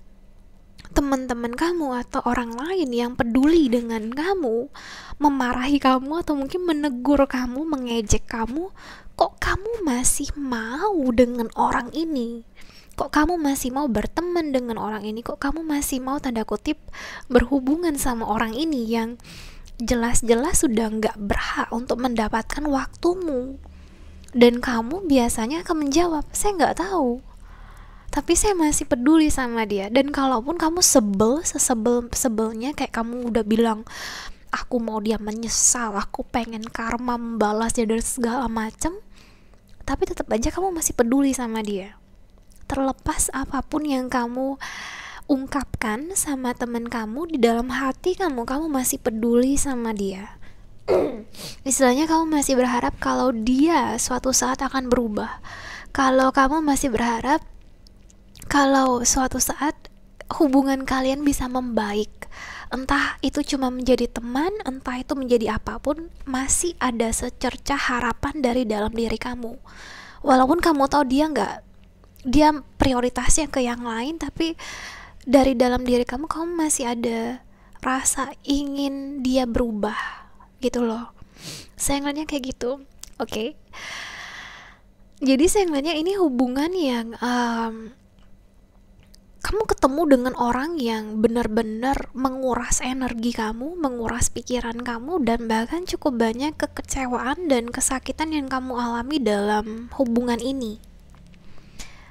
Speaker 1: teman-teman kamu atau orang lain yang peduli dengan kamu memarahi kamu atau mungkin menegur kamu, mengejek kamu, kok kamu masih mau dengan orang ini, kok kamu masih mau berteman dengan orang ini, kok kamu masih mau tanda kutip berhubungan sama orang ini yang jelas-jelas sudah nggak berhak untuk mendapatkan waktumu. Dan kamu biasanya akan menjawab, saya nggak tahu, tapi saya masih peduli sama dia. Dan kalaupun kamu sesebelnya kayak kamu udah bilang, aku mau dia menyesal, aku pengen karma membalas dia dan segala macam, tapi tetap aja kamu masih peduli sama dia. Terlepas apapun yang kamu ungkapkan sama teman kamu, di dalam hati kamu masih peduli sama dia. Istilahnya kamu masih berharap kalau dia suatu saat akan berubah. Kalau kamu masih berharap kalau suatu saat hubungan kalian bisa membaik, entah itu cuma menjadi teman, entah itu menjadi apapun, masih ada secercah harapan dari dalam diri kamu. Walaupun kamu tahu dia prioritasnya ke yang lain, tapi dari dalam diri kamu masih ada rasa ingin dia berubah gitu loh. Saya ngeliatnya kayak gitu. Oke. Jadi saya ngeliatnya ini hubungan yang kamu ketemu dengan orang yang benar-benar menguras energi kamu, menguras pikiran kamu, dan bahkan cukup banyak kekecewaan dan kesakitan yang kamu alami dalam hubungan ini.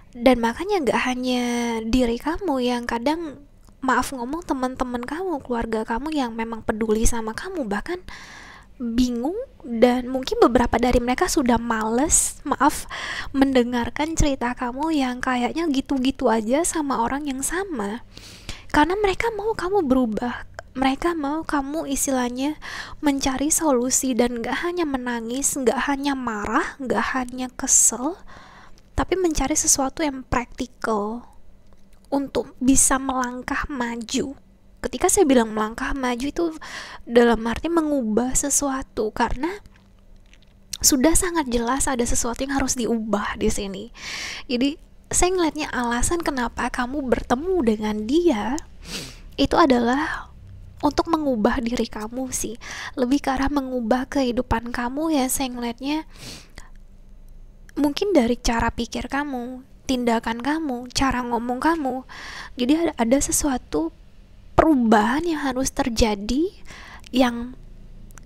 Speaker 1: Dan makanya gak hanya diri kamu yang kadang, maaf ngomong, teman-teman kamu, keluarga kamu yang memang peduli sama kamu bahkan bingung, dan mungkin beberapa dari mereka sudah males, maaf, mendengarkan cerita kamu yang kayaknya gitu-gitu aja sama orang yang sama. Karena mereka mau kamu berubah, mereka mau kamu istilahnya mencari solusi, dan gak hanya menangis, gak hanya marah, gak hanya kesel, tapi mencari sesuatu yang praktikal untuk bisa melangkah maju. Ketika saya bilang melangkah maju itu dalam arti mengubah sesuatu, karena sudah sangat jelas ada sesuatu yang harus diubah di sini. Jadi saya ngeliatnya alasan kenapa kamu bertemu dengan dia itu adalah untuk mengubah diri kamu sih, lebih ke arah mengubah kehidupan kamu ya. Saya ngeliatnya mungkin dari cara pikir kamu, tindakan kamu, cara ngomong kamu. Jadi ada sesuatu perubahan yang harus terjadi, yang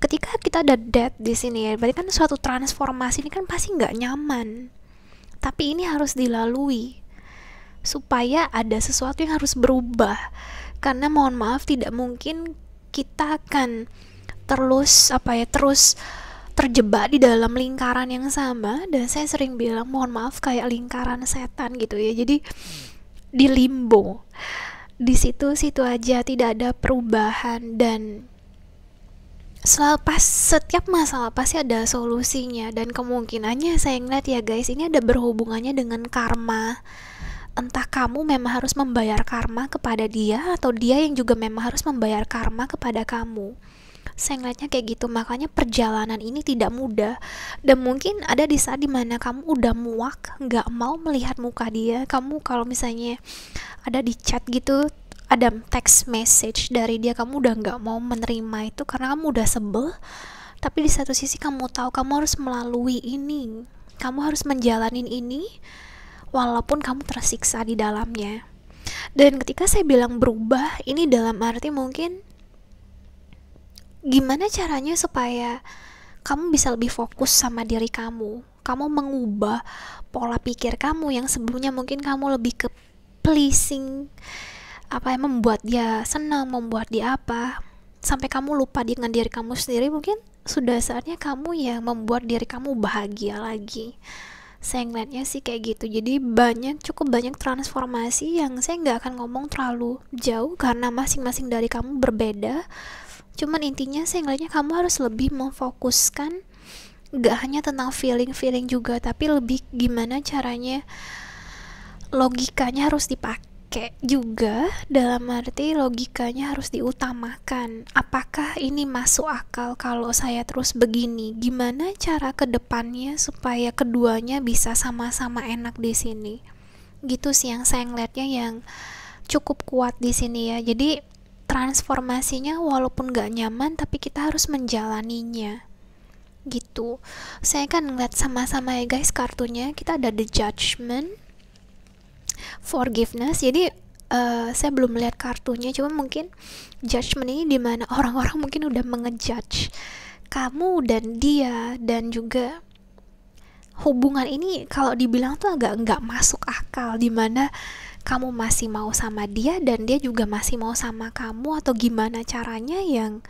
Speaker 1: ketika kita ada death di sini ya, berarti kan suatu transformasi ini kan pasti nggak nyaman, tapi ini harus dilalui supaya ada sesuatu yang harus berubah. Karena mohon maaf, tidak mungkin kita akan terus terjebak di dalam lingkaran yang sama. Dan saya sering bilang, mohon maaf, kayak lingkaran setan gitu ya. Jadi di limbo, di situ aja, tidak ada perubahan. Dan setiap masalah pasti ada solusinya, dan kemungkinannya saya ngeliat ya guys, ini ada berhubungannya dengan karma. Entah kamu memang harus membayar karma kepada dia, atau dia yang juga memang harus membayar karma kepada kamu. Saya ngeliatnya kayak gitu. Makanya perjalanan ini tidak mudah, dan mungkin ada di saat dimana kamu udah muak, gak mau melihat muka dia. Kamu kalau misalnya ada di chat gitu, ada text message dari dia, kamu udah gak mau menerima itu karena kamu udah sebel. Tapi di satu sisi kamu tahu kamu harus melalui ini, kamu harus menjalanin ini walaupun kamu tersiksa di dalamnya. Dan ketika saya bilang berubah, ini dalam arti mungkin gimana caranya supaya kamu bisa lebih fokus sama diri kamu. Kamu mengubah pola pikir kamu yang sebelumnya mungkin kamu lebih ke pleasing, apa yang membuat dia senang, membuat dia apa, sampai kamu lupa dengan diri kamu sendiri. Mungkin sudah saatnya kamu yang membuat diri kamu bahagia lagi. Saya ngeliatnya sih kayak gitu. Jadi cukup banyak transformasi yang saya nggak akan ngomong terlalu jauh karena masing-masing dari kamu berbeda. Cuman intinya saya ngeliatnya kamu harus lebih memfokuskan, nggak hanya tentang feeling juga, tapi lebih gimana caranya, logikanya harus dipakai juga, dalam arti logikanya harus diutamakan. Apakah ini masuk akal kalau saya terus begini? Gimana cara kedepannya supaya keduanya bisa sama-sama enak di sini? Gitu sih yang saya ngeliatnya yang cukup kuat di sini ya. Jadi transformasinya walaupun gak nyaman, tapi kita harus menjalaninya. Gitu. Saya kan ngeliat sama-sama ya guys kartunya. Kita ada The Judgment, Forgiveness. Jadi saya belum melihat kartunya, cuma mungkin judgment ini dimana orang-orang mungkin udah mengejudge kamu dan dia, dan juga hubungan ini kalau dibilang tuh agak nggak masuk akal, dimana kamu masih mau sama dia dan dia juga masih mau sama kamu, atau gimana caranya yang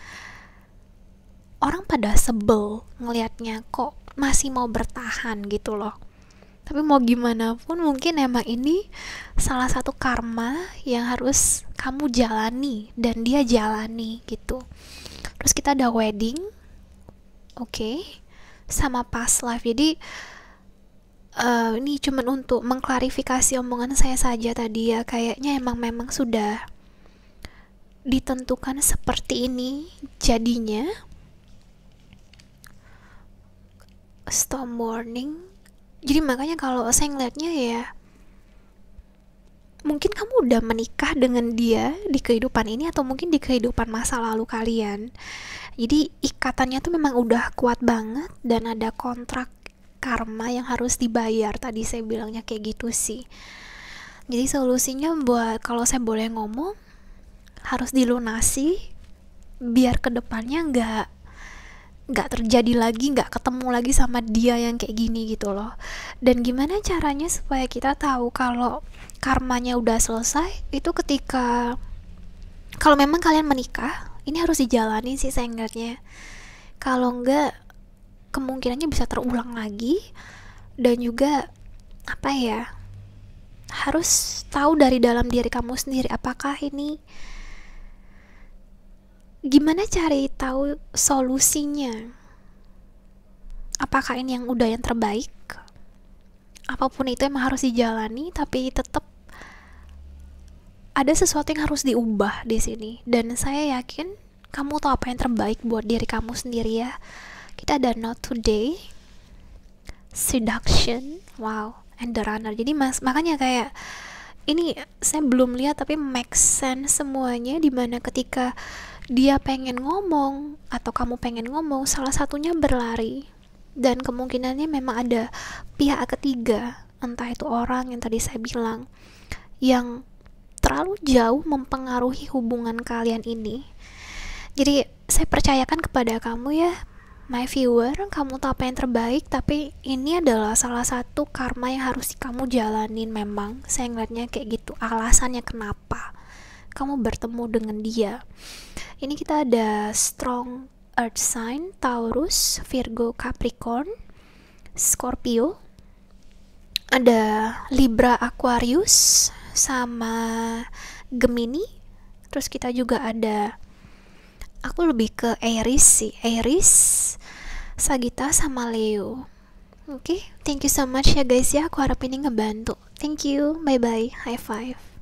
Speaker 1: orang pada sebel ngelihatnya kok masih mau bertahan gitu loh. Tapi mau gimana pun mungkin emang ini salah satu karma yang harus kamu jalani dan dia jalani gitu. Terus kita ada wedding, oke, sama past life. Jadi ini cuman untuk mengklarifikasi omongan saya saja tadi ya. Kayaknya memang sudah ditentukan seperti ini jadinya. Storm warning. Jadi makanya kalau saya ngeliatnya ya, mungkin kamu udah menikah dengan dia di kehidupan ini, atau mungkin di kehidupan masa lalu kalian. Jadi ikatannya tuh memang udah kuat banget, dan ada kontrak karma yang harus dibayar. Tadi saya bilangnya kayak gitu sih. Jadi solusinya buat, kalau saya boleh ngomong, harus dilunasi biar kedepannya nggak terjadi lagi, nggak ketemu lagi sama dia yang kayak gini gitu loh. Dan gimana caranya supaya kita tahu kalau karmanya udah selesai, itu ketika kalau memang kalian menikah, ini harus dijalani sih saya ingatnya. Kalau enggak, kemungkinannya bisa terulang lagi. Dan juga apa ya, harus tahu dari dalam diri kamu sendiri, apakah ini, gimana cari tahu solusinya, apakah ini yang udah yang terbaik. Apapun itu emang harus dijalani, tapi tetap ada sesuatu yang harus diubah di sini. Dan saya yakin kamu tahu apa yang terbaik buat diri kamu sendiri ya. Kita ada Not Today, Seduction, wow, and The Runner. Jadi makanya kayak ini saya belum lihat tapi make sense semuanya, dimana ketika dia pengen ngomong atau kamu pengen ngomong, salah satunya berlari, dan kemungkinannya memang ada pihak ketiga, entah itu orang yang tadi saya bilang yang terlalu jauh mempengaruhi hubungan kalian ini. Jadi saya percayakan kepada kamu ya, my viewer, kamu tahu apa yang terbaik, tapi ini adalah salah satu karma yang harus kamu jalanin. Memang saya ngeliatnya kayak gitu, alasannya kenapa kamu bertemu dengan dia. Ini kita ada strong earth sign, Taurus, Virgo, Capricorn, Scorpio, ada Libra, Aquarius, sama Gemini. Terus kita juga ada, aku lebih ke Aries sih, Aries, Sagittarius, sama Leo. Oke, thank you so much ya guys ya, aku harap ini ngebantu. Thank you, bye bye, high five.